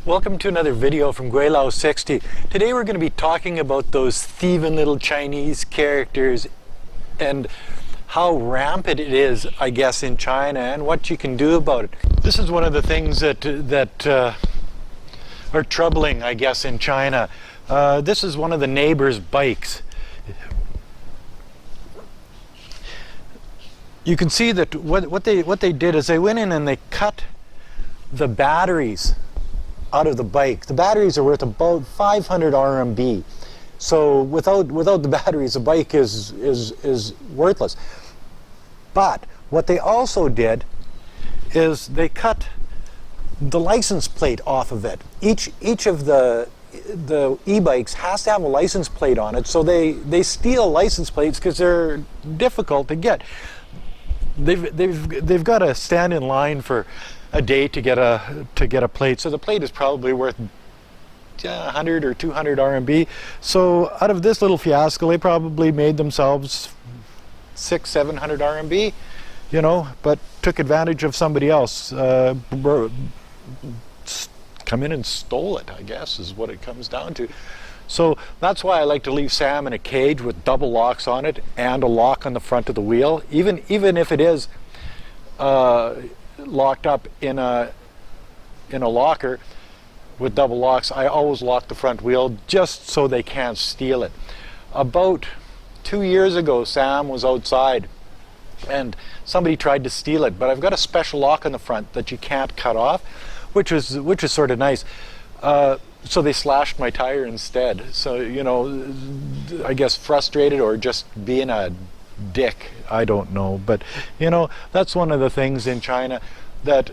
Welcome to another video from Gweilo 60. Today we're going to be talking about those thieving little Chinese characters and how rampant it is, I guess, in China and what you can do about it. This is one of the things that are troubling, I guess, in China. This is one of the neighbors' bikes. You can see that what they did is they went in and they cut the batteries out of the bike. The batteries are worth about 500 RMB. So without the batteries, the bike is worthless. But what they also did is they cut the license plate off of it. Each of the e-bikes has to have a license plate on it. So they steal license plates because they're difficult to get. They've got to stand in line for a day to get a plate. So the plate is probably worth 100 or 200 RMB. So out of this little fiasco, they probably made themselves 600-700 RMB, you know, but took advantage of somebody else. Come in and stole it, I guess, is what it comes down to. So that's why I like to leave Sam in a cage with double locks on it and a lock on the front of the wheel, even if it is locked up in a locker with double locks. I always lock the front wheel just so they can't steal it. About 2 years ago, Sam was outside and somebody tried to steal it, but I've got a special lock on the front that you can't cut off, which is sort of nice. So they slashed my tire instead. So, you know, I guess frustrated or just being a dick, I don't know. But, you know, that's one of the things in China, that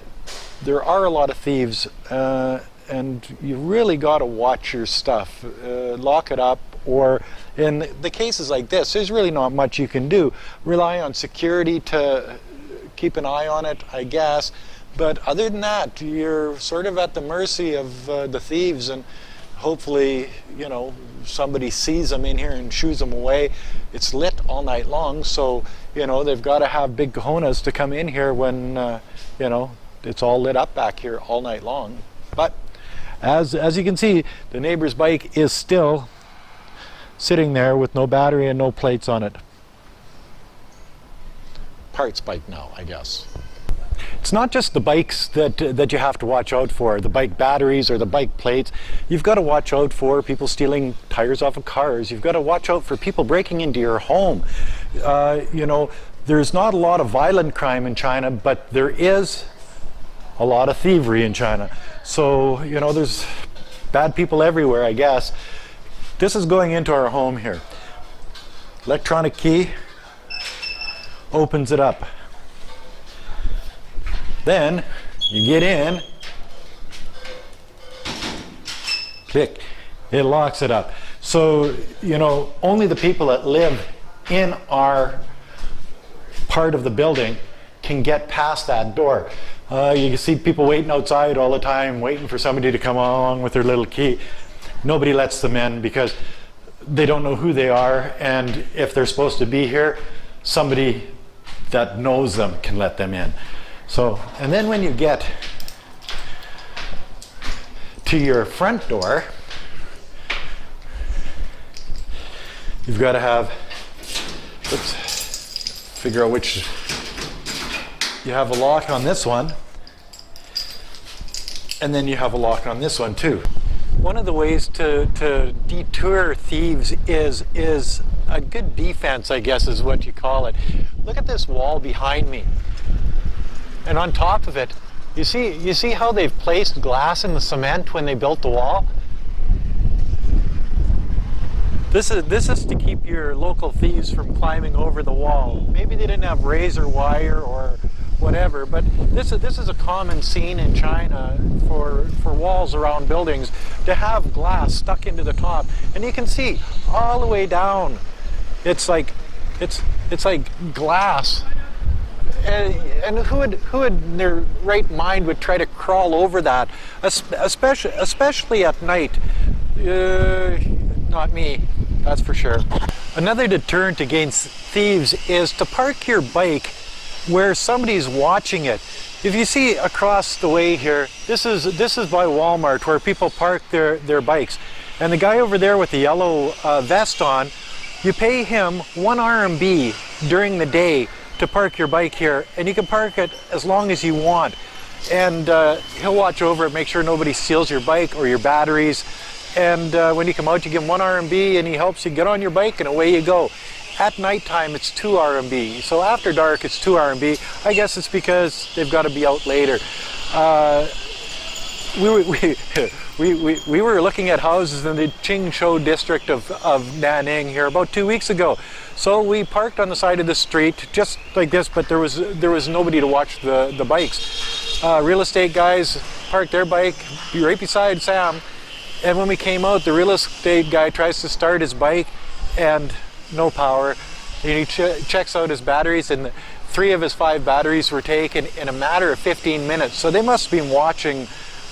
there are a lot of thieves, and you really got to watch your stuff. Lock it up, or in the cases like this, there's really not much you can do. Rely on security to keep an eye on it, I guess. But other than that, you're sort of at the mercy of the thieves, and hopefully, you know, somebody sees them in here and shoos them away. It's lit all night long, so, you know, they've got to have big cojones to come in here when, you know, it's all lit up back here all night long. But as you can see, the neighbor's bike is still sitting there with no battery and no plates on it. Parts bike now, I guess. It's not just the bikes that you have to watch out for, the bike batteries or the bike plates. You've got to watch out for people stealing tires off of cars. You've got to watch out for people breaking into your home. You know, there's not a lot of violent crime in China, but there is a lot of thievery in China. So, you know, there's bad people everywhere, I guess. This is going into our home here. Electronic key opens it up. Then you get in, click, it locks it up. So, you know, only the people that live in our part of the building can get past that door. You can see people waiting outside all the time, waiting for somebody to come along with their little key. Nobody lets them in because they don't know who they are, and if they're supposed to be here, somebody that knows them can let them in. So, and then when you get to your front door, you've got to have, figure out which, you have a lock on this one, and then you have a lock on this one too. One of the ways to deter thieves is a good defense, I guess is what you call it. Look at this wall behind me. And on top of it, you see how they've placed glass in the cement when they built the wall? This is to keep your local thieves from climbing over the wall. Maybe they didn't have razor wire or whatever, but this is a common scene in China for walls around buildings, to have glass stuck into the top. And you can see all the way down. It's like glass. And who in their right mind would try to crawl over that, especially at night? Not me, that's for sure. Another deterrent against thieves is to park your bike where somebody's watching it. If you see across the way here, this is by Walmart where people park their bikes. And the guy over there with the yellow vest on, you pay him 1 RMB during the day to park your bike here, and you can park it as long as you want. And he'll watch over it, make sure nobody steals your bike or your batteries. And when you come out, you give him 1 RMB and he helps you get on your bike and away you go. At nighttime, it's 2 RMB. So after dark, it's 2 RMB. I guess it's because they've got to be out later. We were looking at houses in the Qingzhou district of Nanning here about 2 weeks ago. So we parked on the side of the street just like this, but there was nobody to watch the bikes. Real estate guys parked their bike right beside Sam, and when we came out, the real estate guy tries to start his bike and no power. And he checks out his batteries, and 3 of his 5 batteries were taken in a matter of 15 minutes. So they must have been watching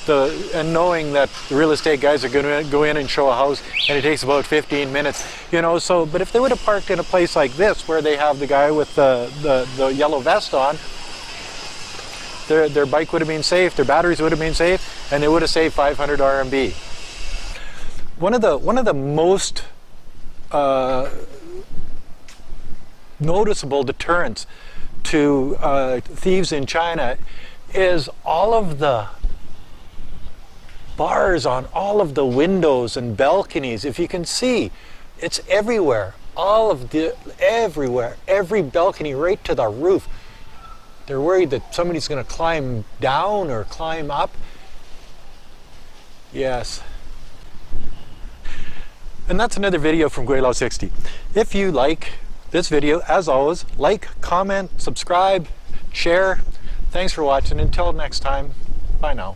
and knowing that the real estate guys are going to go in and show a house, and it takes about 15 minutes, you know. So, but if they would have parked in a place like this where they have the guy with the yellow vest on, their bike would have been safe, their batteries would have been safe, and they would have saved 500 RMB. One of the most noticeable deterrents to thieves in China is all of the bars on all of the windows and balconies. If you can see, it's everywhere. Everywhere, every balcony right to the roof. They're worried that somebody's going to climb down or climb up. Yes. And that's another video from Gweilo 60. If you like this video, as always, like, comment, subscribe, share. Thanks for watching. Until next time, bye now.